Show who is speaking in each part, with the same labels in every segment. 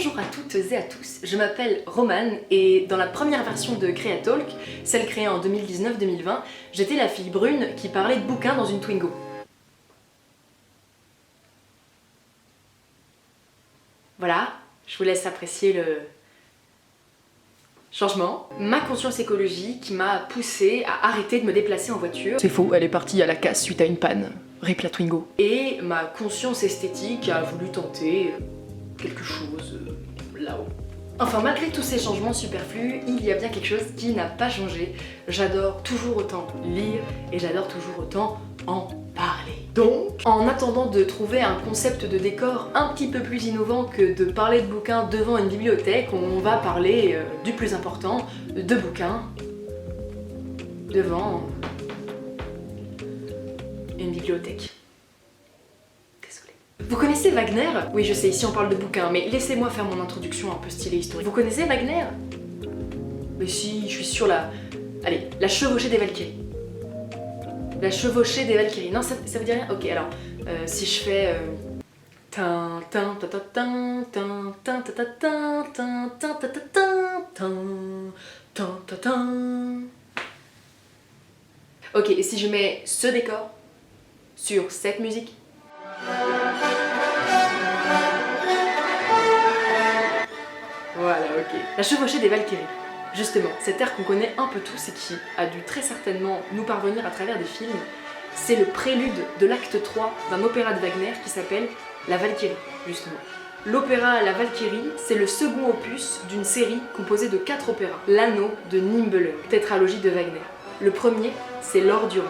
Speaker 1: Bonjour à toutes et à tous, je m'appelle Romane et dans la première version de Creatalk, celle créée en 2019-2020, j'étais la fille brune qui parlait de bouquins dans une Twingo. Voilà, je vous laisse apprécier le changement. Ma conscience écologique m'a poussée à arrêter de me déplacer en voiture. C'est faux, elle est partie à la casse suite à une panne. Rip la Twingo. Et ma conscience esthétique a voulu tenter quelque chose là-haut. Enfin, malgré tous ces changements superflus, il y a bien quelque chose qui n'a pas changé. J'adore toujours autant lire et j'adore toujours autant en parler. Donc, en attendant de trouver un concept de décor un petit peu plus innovant que de parler de bouquins devant une bibliothèque, on va parler du plus important, de bouquins devant une bibliothèque. Vous connaissez Wagner? Oui, je sais, ici on parle de bouquins, mais laissez-moi faire mon introduction un peu stylée historique. Vous connaissez Wagner? Mais si, je suis sûre là. Allez, la chevauchée des Valkyries. La chevauchée des Valkyries. Non, ça veut dire rien? Ok, alors, si je fais... Ok, et si je mets ce décor sur cette musique? Voilà, ok. La chevauchée des Valkyries. Justement, cet air qu'on connaît un peu tous et qui a dû très certainement nous parvenir à travers des films, c'est le prélude de l'acte 3 d'un opéra de Wagner qui s'appelle La Valkyrie, justement. L'opéra La Valkyrie, c'est le second opus d'une série composée de 4 opéras. L'Anneau de Nibelung, tétralogie de Wagner. Le premier, c'est L'Or du Rhin.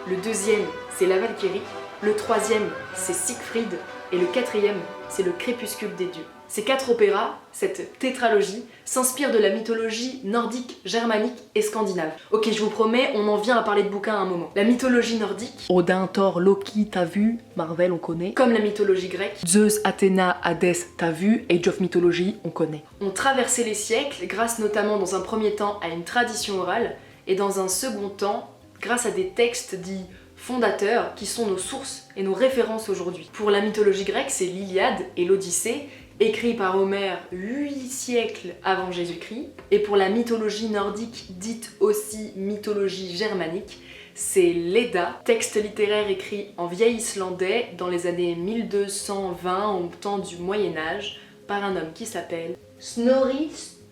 Speaker 1: Le deuxième, c'est La Valkyrie. Le troisième, c'est Siegfried. Et le quatrième, c'est Le Crépuscule des dieux. Ces 4 opéras, cette tétralogie, s'inspirent de la mythologie nordique, germanique et scandinave. Ok, je vous promets, on en vient à parler de bouquins à un moment. La mythologie nordique, Odin, Thor, Loki, t'as vu, Marvel, on connaît. Comme la mythologie grecque, Zeus, Athéna, Hadès, t'as vu, Age of Mythology, on connaît. Ont traversé les siècles grâce notamment dans un premier temps à une tradition orale et dans un second temps grâce à des textes dits fondateurs qui sont nos sources et nos références aujourd'hui. Pour la mythologie grecque, c'est l'Iliade et l'Odyssée, écrit par Homère 8 siècles avant Jésus-Christ. Et pour la mythologie nordique, dite aussi mythologie germanique, c'est l'Edda, texte littéraire écrit en vieil islandais dans les années 1220 au temps du Moyen-Âge par un homme qui s'appelle Snorri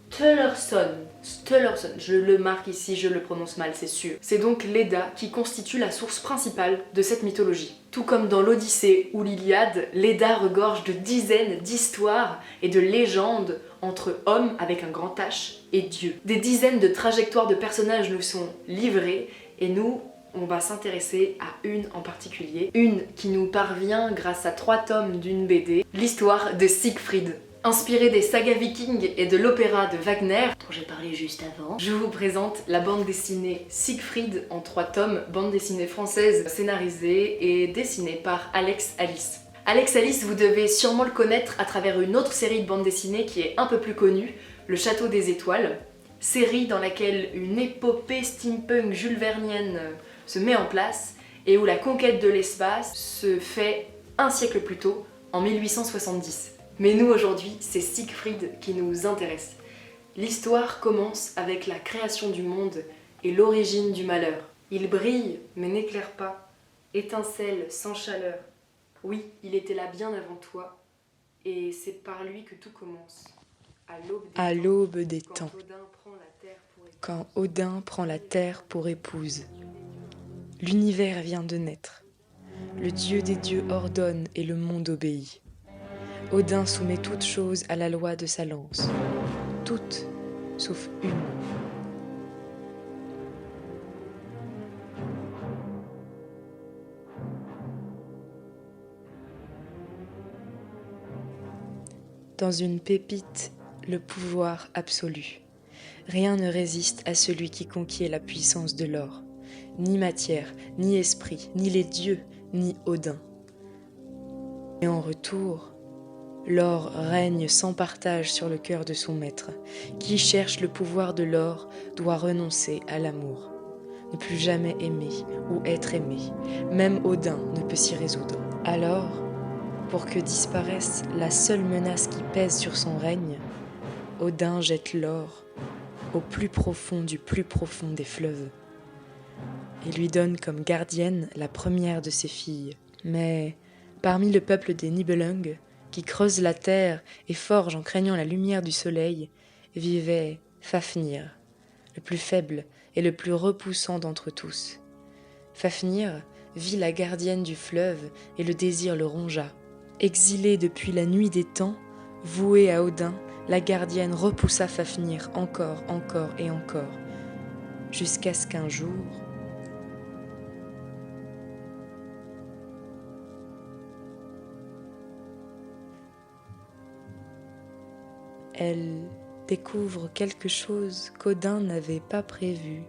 Speaker 1: Sturluson. Sturluson, je le marque ici, je le prononce mal, c'est sûr. C'est donc l'Edda qui constitue la source principale de cette mythologie. Tout comme dans l'Odyssée ou l'Iliade, l'Edda regorge de dizaines d'histoires et de légendes entre hommes avec un grand H et Dieu. Des dizaines de trajectoires de personnages nous sont livrées et nous, on va s'intéresser à une en particulier. Une qui nous parvient grâce à 3 tomes d'une BD, l'histoire de Siegfried. Inspiré des sagas vikings et de l'opéra de Wagner, dont j'ai parlé juste avant, je vous présente la bande dessinée Siegfried en 3 tomes, bande dessinée française scénarisée et dessinée par Alex Alice. Alex Alice, vous devez sûrement le connaître à travers une autre série de bande dessinée qui est un peu plus connue, Le Château des Étoiles, série dans laquelle une épopée steampunk jules vernienne se met en place et où la conquête de l'espace se fait un siècle plus tôt, en 1870. Mais nous aujourd'hui, c'est Siegfried qui nous intéresse. L'histoire commence avec la création du monde et l'origine du malheur. Il brille mais n'éclaire pas, étincelle sans chaleur. Oui, il était là bien avant toi, et c'est par lui que tout commence. À l'aube des temps, quand Odin prend la terre pour épouse. L'univers vient de naître. Le dieu des dieux ordonne et le monde obéit. Odin soumet toutes choses à la loi de sa lance. Toutes, sauf une. Dans une pépite, le pouvoir absolu. Rien ne résiste à celui qui conquiert la puissance de l'or. Ni matière, ni esprit, ni les dieux, ni Odin. Et en retour, l'or règne sans partage sur le cœur de son maître. Qui cherche le pouvoir de l'or doit renoncer à l'amour. Ne plus jamais aimer ou être aimé. Même Odin ne peut s'y résoudre. Alors,
Speaker 2: Pour que disparaisse la seule menace qui pèse sur son règne, Odin jette l'or au plus profond du plus profond des fleuves et lui donne comme gardienne la première de ses filles. Mais parmi le peuple des Nibelung, qui creuse la terre et forge en craignant la lumière du soleil, vivait Fafnir, le plus faible et le plus repoussant d'entre tous. Fafnir vit la gardienne du fleuve et le désir le rongea. Exilée depuis la nuit des temps, vouée à Odin, la gardienne repoussa Fafnir encore et encore, jusqu'à ce qu'un jour, elle découvre quelque chose qu'Odin n'avait pas prévu.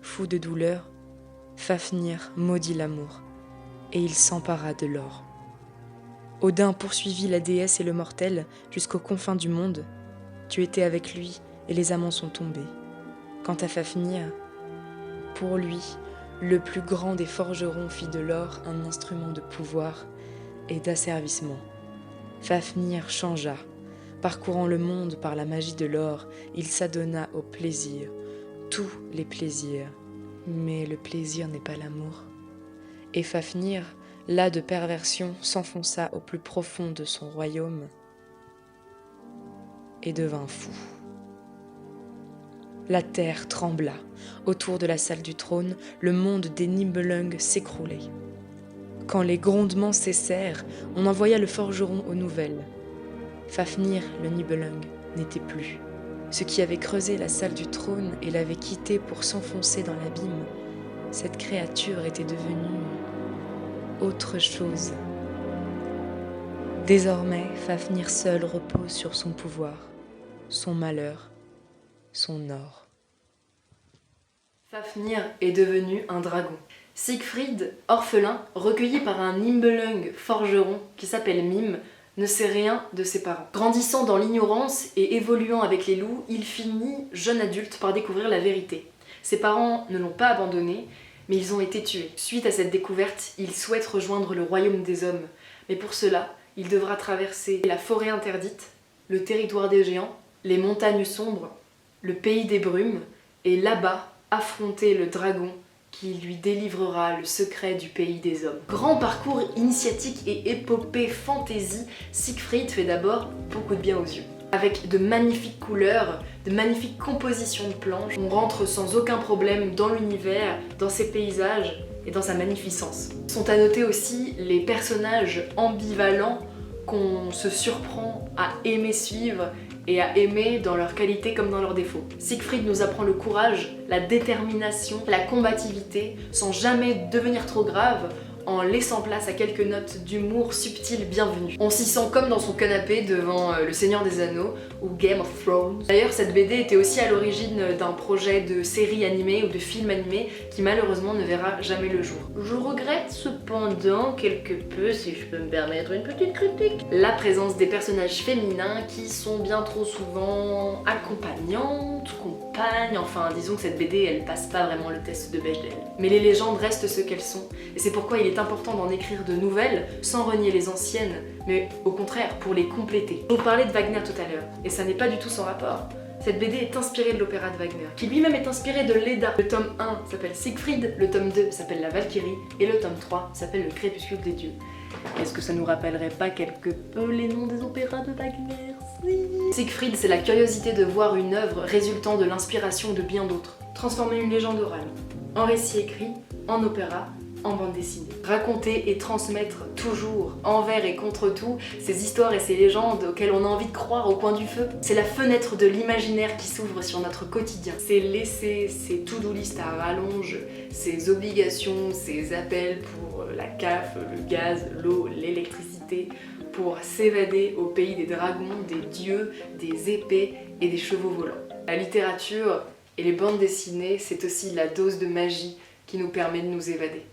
Speaker 2: Fou de douleur, Fafnir maudit l'amour, et il s'empara de l'or. Odin poursuivit la déesse et le mortel jusqu'aux confins du monde. Tu étais avec lui, et les amants sont tombés. Quant à Fafnir, pour lui, le plus grand des forgerons fit de l'or un instrument de pouvoir et d'asservissement. Fafnir changea. Parcourant le monde par la magie de l'or, il s'adonna au plaisir, tous les plaisirs. Mais le plaisir n'est pas l'amour. Et Fafnir, las de perversion, s'enfonça au plus profond de son royaume et devint fou. La terre trembla. Autour de la salle du trône, le monde des Nibelung s'écroulait. Quand les grondements cessèrent, on envoya le forgeron aux nouvelles. Fafnir, le Nibelung, n'était plus. Ce qui avait creusé la salle du trône et l'avait quitté pour s'enfoncer dans l'abîme, cette créature était devenue autre chose. Désormais, Fafnir seul repose sur son pouvoir, son malheur, son or.
Speaker 1: Fafnir est devenu un dragon. Siegfried, orphelin, recueilli par un Nibelung forgeron qui s'appelle Mime, ne sait rien de ses parents. Grandissant dans l'ignorance et évoluant avec les loups, il finit, jeune adulte, par découvrir la vérité. Ses parents ne l'ont pas abandonné, mais ils ont été tués. Suite à cette découverte, il souhaite rejoindre le royaume des hommes. Mais pour cela, il devra traverser la forêt interdite, le territoire des géants, les montagnes sombres, le pays des brumes, et là-bas, affronter le dragon qui lui délivrera le secret du pays des hommes. Grand parcours initiatique et épopée fantasy, Siegfried fait d'abord beaucoup de bien aux yeux. Avec de magnifiques couleurs, de magnifiques compositions de planches, on rentre sans aucun problème dans l'univers, dans ses paysages et dans sa magnificence. Sont à noter aussi les personnages ambivalents qu'on se surprend à aimer suivre et à aimer dans leurs qualités comme dans leurs défauts. Siegfried nous apprend le courage, la détermination, la combativité, sans jamais devenir trop grave, en laissant place à quelques notes d'humour subtil bienvenues. On s'y sent comme dans son canapé devant Le Seigneur des Anneaux ou Game of Thrones. D'ailleurs, cette BD était aussi à l'origine d'un projet de série animée ou de film animé qui malheureusement ne verra jamais le jour. Je regrette cependant quelque peu, si je peux me permettre une petite critique, la présence des personnages féminins qui sont bien trop souvent accompagnantes, compagnes, enfin disons que cette BD elle passe pas vraiment le test de Bechdel. Mais les légendes restent ce qu'elles sont, et c'est pourquoi il est important d'en écrire de nouvelles, sans renier les anciennes, mais au contraire pour les compléter. Je vous parlais de Wagner tout à l'heure, et ça n'est pas du tout sans rapport. Cette BD est inspirée de l'opéra de Wagner, qui lui-même est inspiré de Leda. Le tome 1 s'appelle Siegfried, le tome 2 s'appelle La Valkyrie, et le tome 3 s'appelle Le Crépuscule des Dieux. Est-ce que ça nous rappellerait pas quelque peu les noms des opéras de Wagner? Si. Siegfried, c'est la curiosité de voir une œuvre résultant de l'inspiration de bien d'autres. Transformer une légende orale en récit écrit, en opéra, en bande dessinée. Raconter et transmettre toujours, envers et contre tout, ces histoires et ces légendes auxquelles on a envie de croire au coin du feu. C'est la fenêtre de l'imaginaire qui s'ouvre sur notre quotidien. C'est laisser ces to-do list à rallonge, ces obligations, ces appels pour la CAF, le gaz, l'eau, l'électricité, pour s'évader au pays des dragons, des dieux, des épées et des chevaux volants. La littérature et les bandes dessinées, c'est aussi la dose de magie qui nous permet de nous évader.